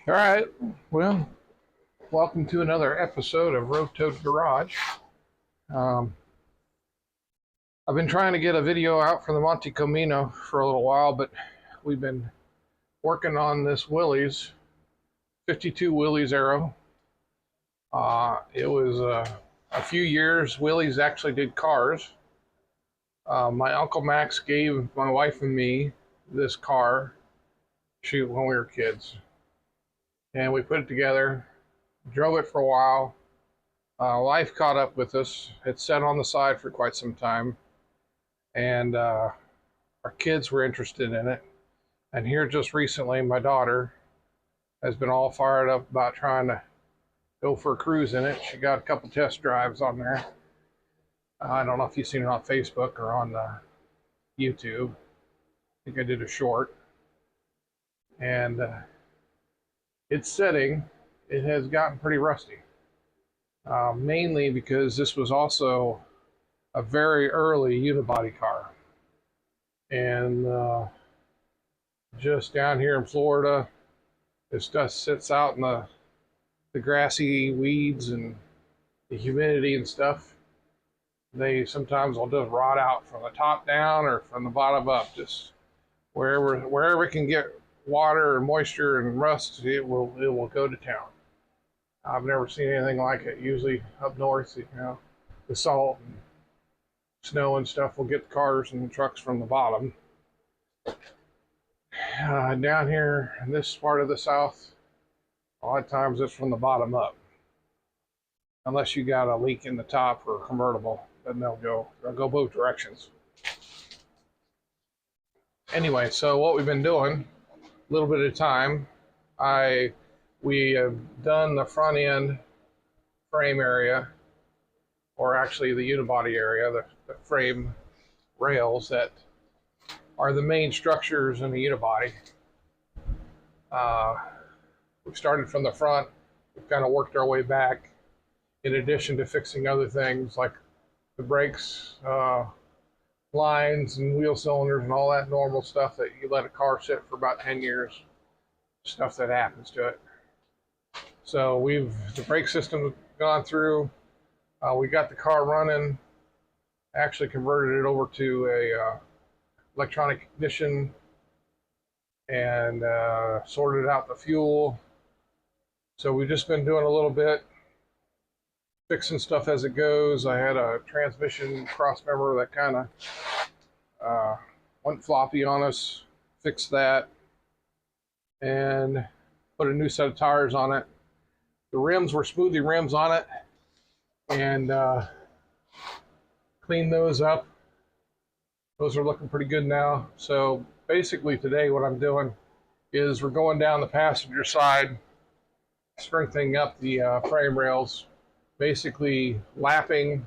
All right. Well, welcome to another episode of Road Garage. Um, I've been trying to get a video out for the Monte Camino for a little while, but we've been working on this Willys 52 Willys Arrow. It was a few years. Willys actually did cars. My Uncle Max gave my wife and me this car when we were kids, and we put it together, drove it for a while. Life caught up with us. It sat on the side for quite some time, and our kids were interested in it. And here just recently, my daughter has been all fired up about trying to go for a cruise in it. She got a couple test drives on there. I don't know if you've seen it on Facebook or on YouTube. I think I did a short. And its setting, it has gotten pretty rusty. Mainly because this was also a very early Unibody car. And just down here in Florida, this stuff sits out in the grassy weeds and the humidity and stuff. They sometimes will just rot out from the top down or from the bottom up, just wherever it can get water and moisture and rust, it will go to town. I've never seen anything like it. Usually up north, the salt and snow and stuff will get the cars and the trucks from the bottom. Down here in this part of the South, a lot of times it's from the bottom up. Unless you got a leak in the top or a convertible, then they'll go both directions. Anyway, so what we've been doing, a little bit at a time, we have done the front end frame area, or actually the unibody area, the frame rails that are the main structures in the unibody. We've started from the front. We've kind of worked our way back, in addition to fixing other things like the brakes, lines and wheel cylinders and all that normal stuff that you let a car sit for about 10 years, stuff that happens to it. So the brake system gone through. We got the car running, actually converted it over to a electronic ignition, and sorted out the fuel. So we've just been doing a little bit, fixing stuff as it goes. I had a transmission cross member that kind of went floppy on us, fixed that, and put a new set of tires on it. The rims were smoothie rims on it, and cleaned those up. Those are looking pretty good now. So basically today what I'm doing is we're going down the passenger side, strengthening up the frame rails, basically lapping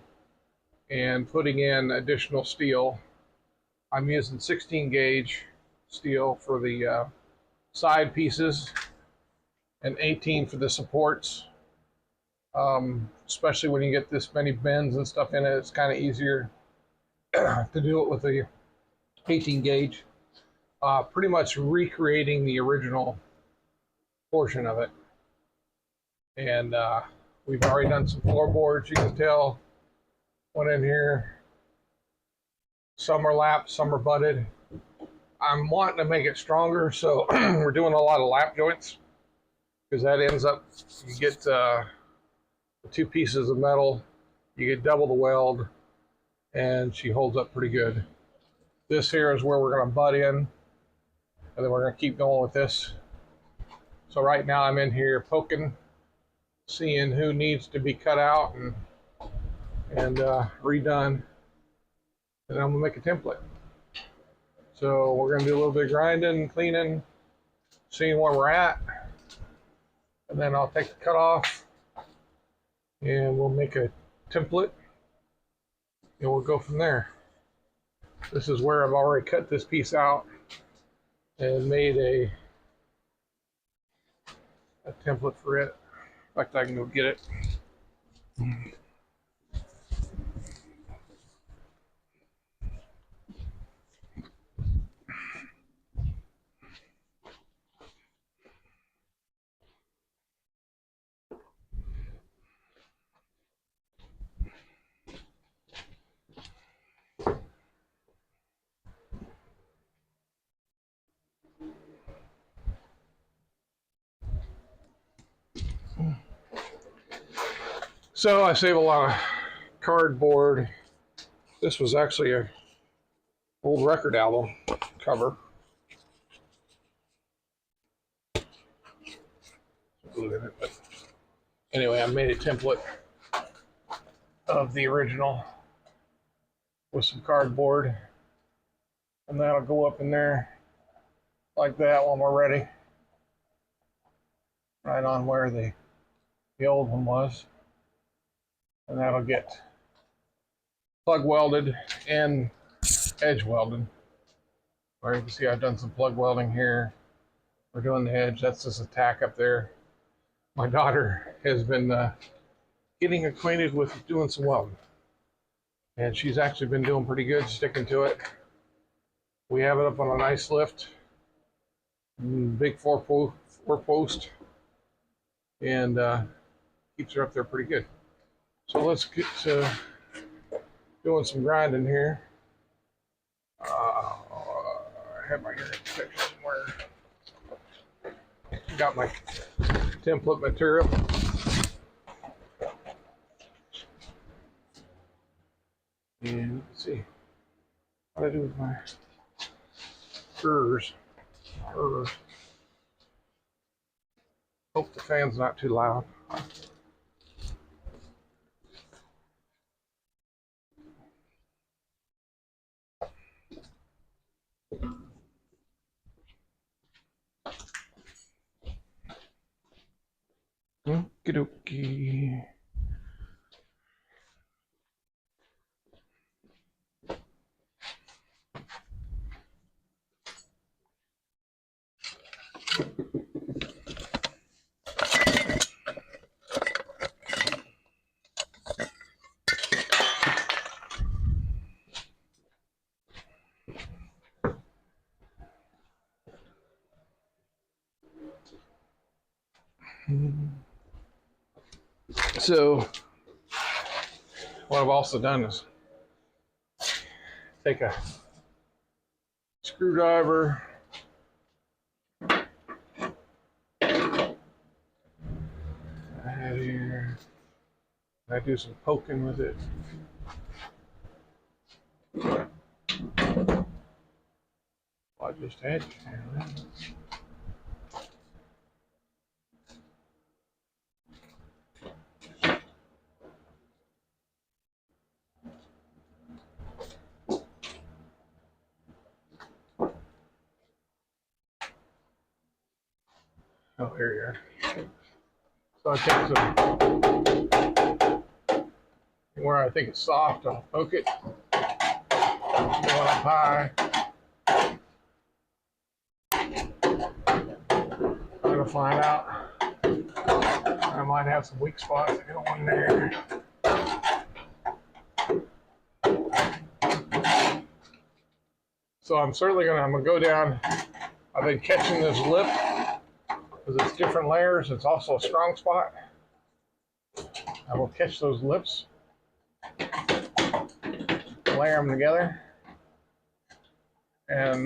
and putting in additional steel. I'm using 16 gauge steel for the side pieces and 18 for the supports. Especially when you get this many bends and stuff in it, it's kind of easier to do it with the 18 gauge. Pretty much recreating the original portion of it. And we've already done some floorboards. You can tell, went in here. Some are lapped, some are butted. I'm wanting to make it stronger, so we're doing a lot of lap joints, because that ends up, you get the two pieces of metal, you get double the weld, and she holds up pretty good. This here is where we're going to butt in, and then we're going to keep going with this. So right now I'm in here poking, seeing who needs to be cut out and redone, and I'm going to make a template. So we're going to do a little bit of grinding, cleaning, seeing where we're at, and then I'll take the cut off and we'll make a template and we'll go from there. This is where I've already cut this piece out and made a template for it. In fact, I can go get it. So I save a lot of cardboard. This was actually a old record album cover. Glue in it, but anyway, I made a template of the original with some cardboard, and that'll go up in there like that when we're ready, right on where the old one was, and that'll get plug welded and edge welded. Where you can see I've done some plug welding here. We're doing the edge. That's just a tack up there. My daughter has been getting acquainted with doing some welding, and she's actually been doing pretty good, sticking to it. We have it up on a nice lift, big four post, and keeps her up there pretty good. So let's get to doing some grinding here. I have my hair section somewhere. Got my template material. And let's see what I do with my spurs. Hope the fan's not too loud. Okie dokie. So what I've also done is take a screwdriver, add here, I do some poking with it. I just had oh, here you are. So I take some where I think it's soft, I'll poke it. Go up high. I'm gonna find out. I might have some weak spots. I got one there. So I'm gonna go down. I've been catching this lip because it's different layers. It's also a strong spot. I will catch those lips, layer them together, and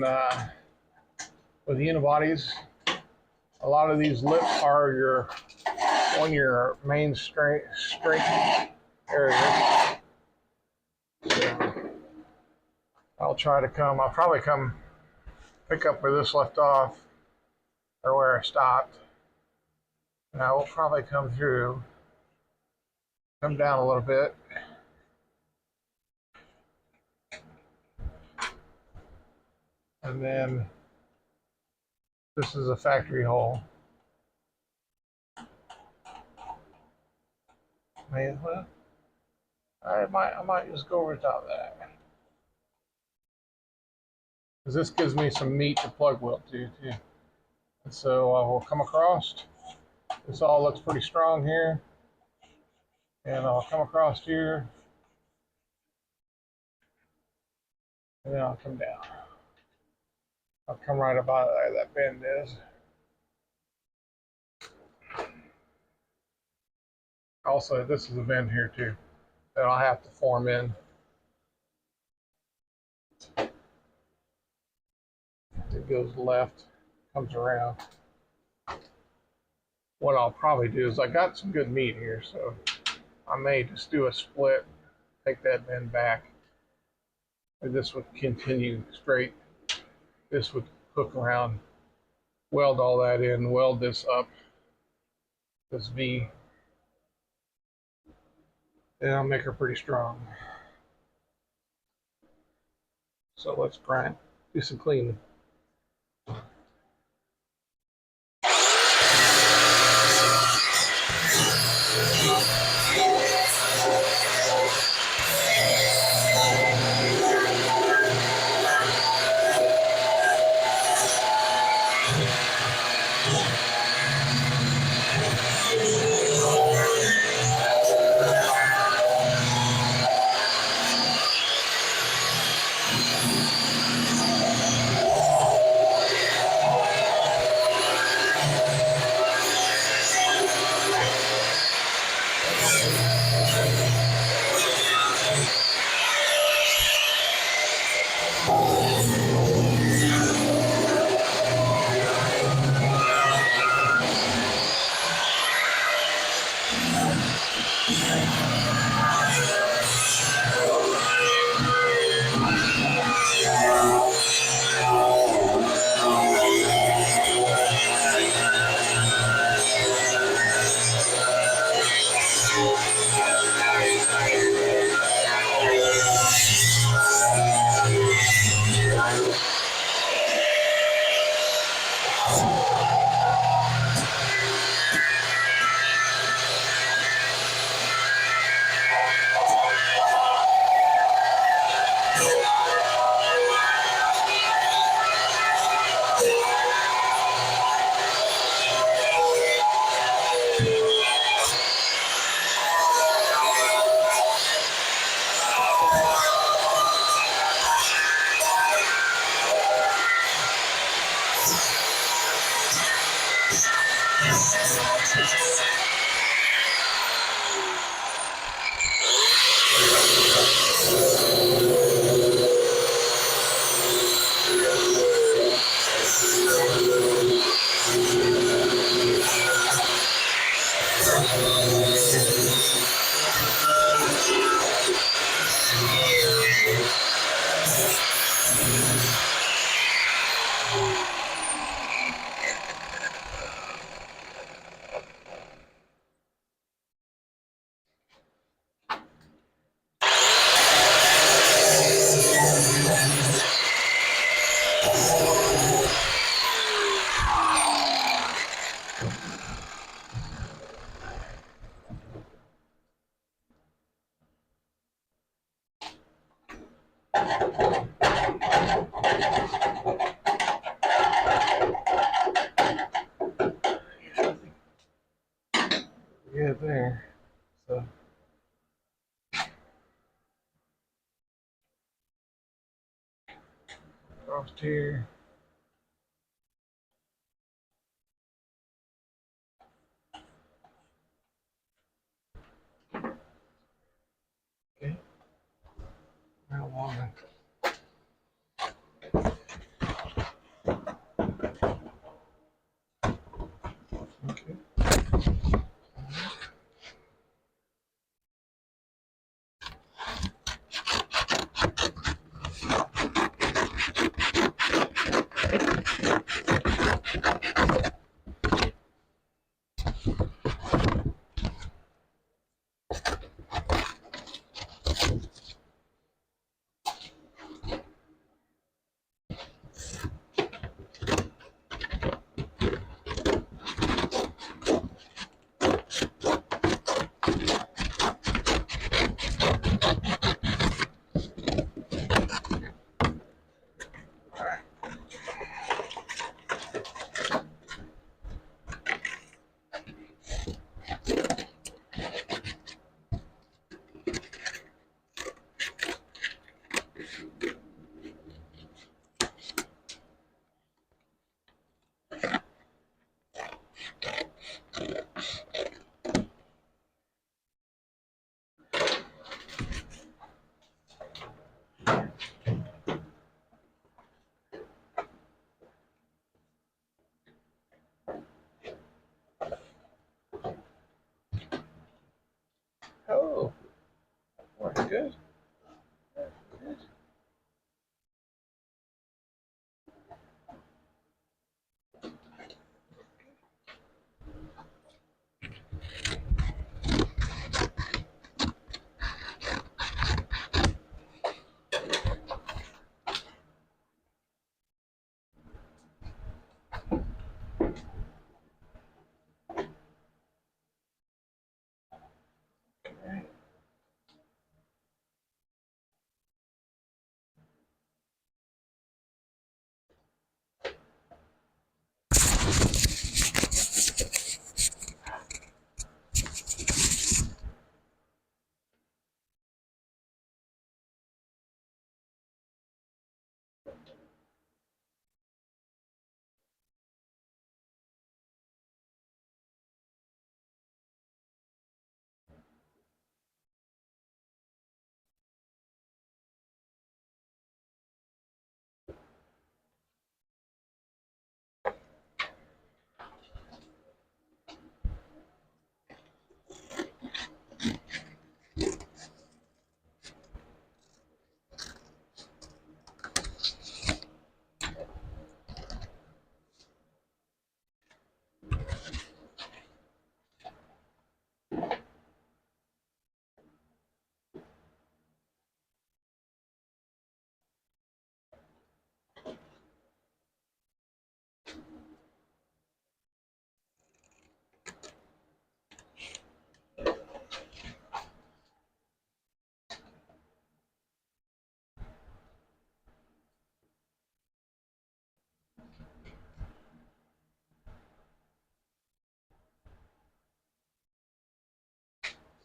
with the Unibodies, a lot of these lips are your main strength areas. So I'll probably come pick up where this left off, or where I stopped. And I will probably come down a little bit. And then this is a factory hole. Well, I might just go over the top of that. Because this gives me some meat to plug weld to too. And so I will come across. This all looks pretty strong here. And I'll come across here. And then I'll come down. I'll come right about where that bend is. Also, this is a bend here too that I'll have to form in. It goes left, comes around. What I'll probably do is I got some good meat here, so I may just do a split, take that bend back. And this would continue straight. This would hook around, weld all that in, weld this up, this V, and I'll make her pretty strong. So let's grind, do some cleaning. Yeah, there. So across here. Okay. Right along it. Okay.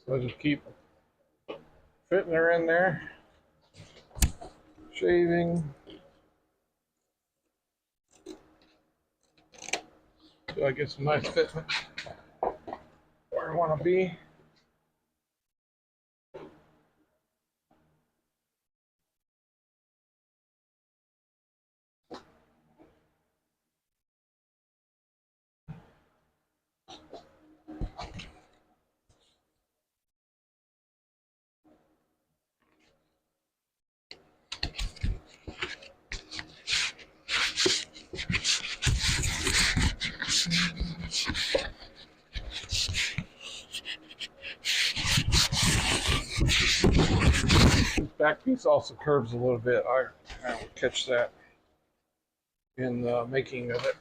So I just keep fitting her in there, shaving. So I get some nice fitment where I want to be. This back piece also curves a little bit. I will catch that in the making of it.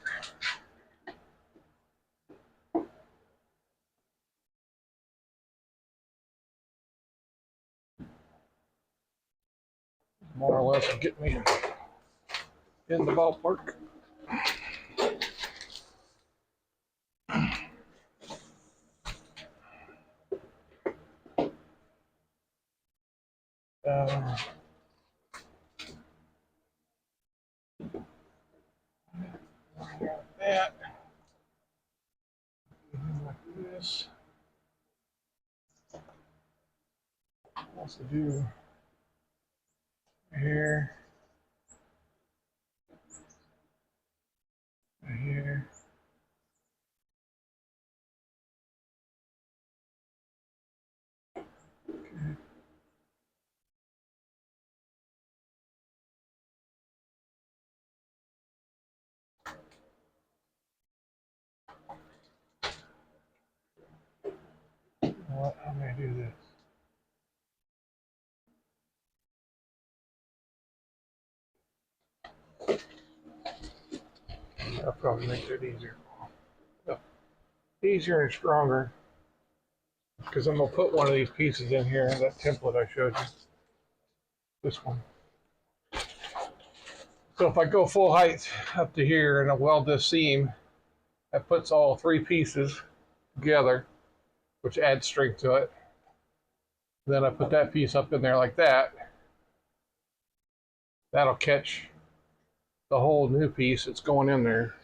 More or less get me in the ballpark. Uh, that. Like this. Also do here, here. Okay. What? I'm gonna do this. That'll probably make it easier. Easier and stronger. Because I'm gonna put one of these pieces in here, that template I showed you. This one. So if I go full height up to here and I weld this seam, that puts all three pieces together, which adds strength to it. Then I put that piece up in there like that. That'll catch the whole new piece that's going in there.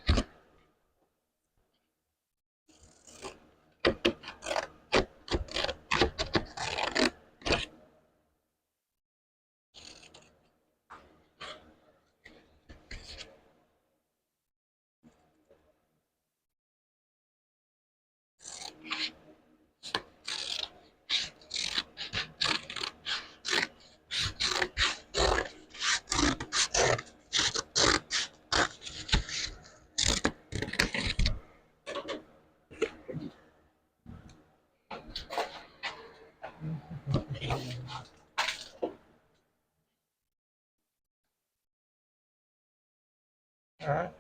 All right.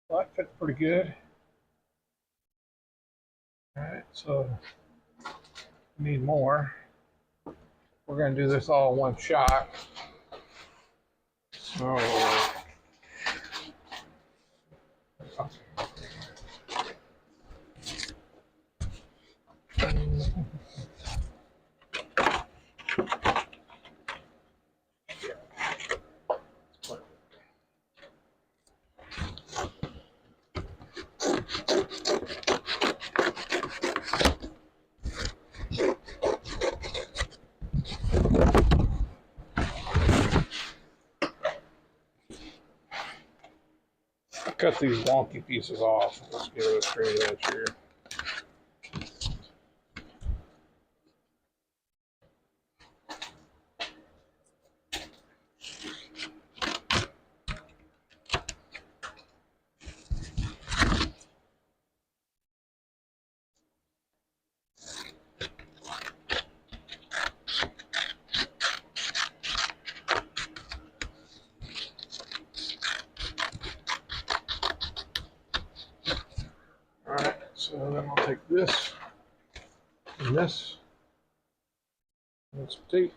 Well, that fits pretty good. All right, so need more. We're going to do this all in one shot. So, cut these wonky pieces off. Let's get a straight edge here. All right, so then I'll take this and this. And some tape.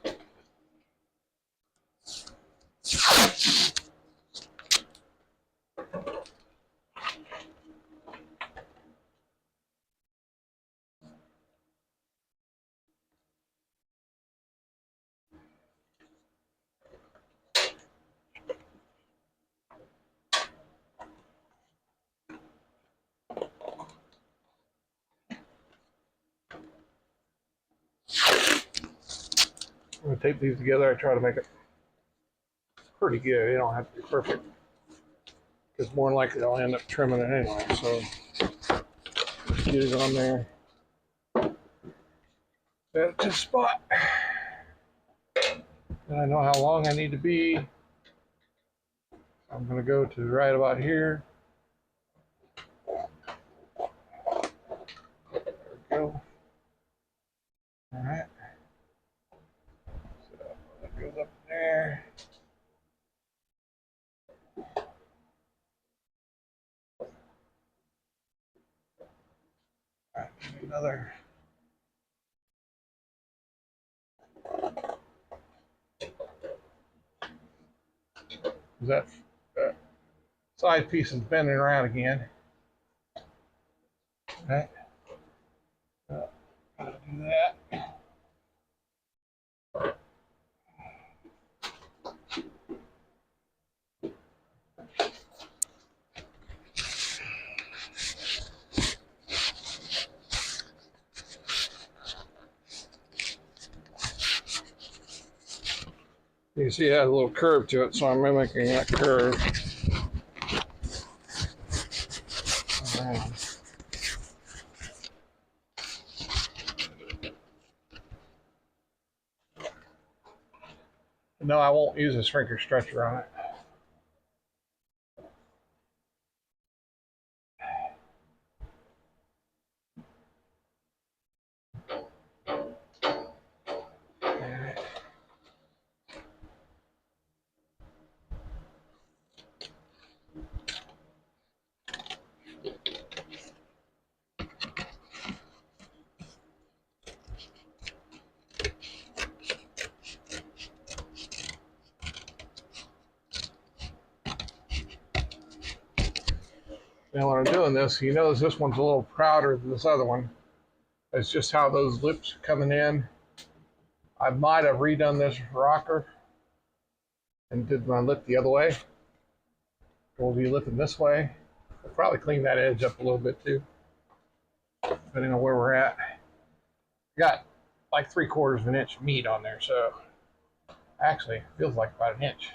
I'm going to tape these together. I try to make it pretty good. You don't have to be perfect, because more than likely I'll end up trimming it anyway. So just get it on there. Set to spot. And I know how long I need to be. I'm going to go to right about here. There we go. All right. So that goes up there. All right, another. That side piece is bending around again. Right. Gotta do that. You can see it has a little curve to it, so I'm mimicking that curve. No, I won't use a shrinker stretcher on it. Now when I'm doing this, you notice this one's a little prouder than this other one. It's just how those lips are coming in. I might have redone this rocker and did my lip the other way. We'll be lipping this way. I'll probably clean that edge up a little bit too, depending on where we're at. Got like 3/4 of an inch meat on there, so actually it feels like about an inch.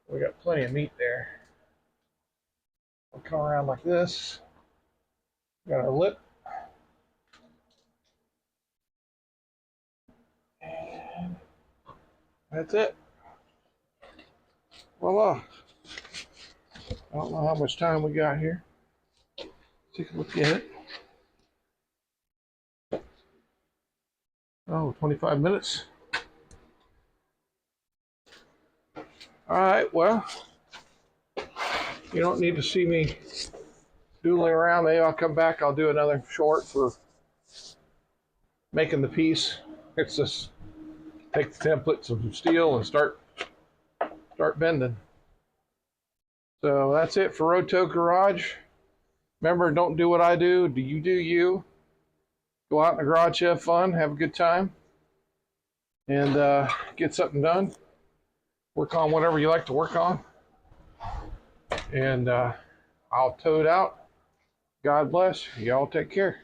We got plenty of meat there. We'll come around like this. Got our lip. And that's it. Voila. I don't know how much time we got here. Take a look at it. Oh, 25 minutes. All right, well, you don't need to see me doodling around. Maybe I'll come back. I'll do another short for making the piece. It's just take the templates of steel and start bending. So that's it for Roto Garage. Remember, don't do what I do. Do you. Go out in the garage, have fun, have a good time, and get something done. Work on whatever you like to work on. And I'll tow it out. God bless. Y'all take care.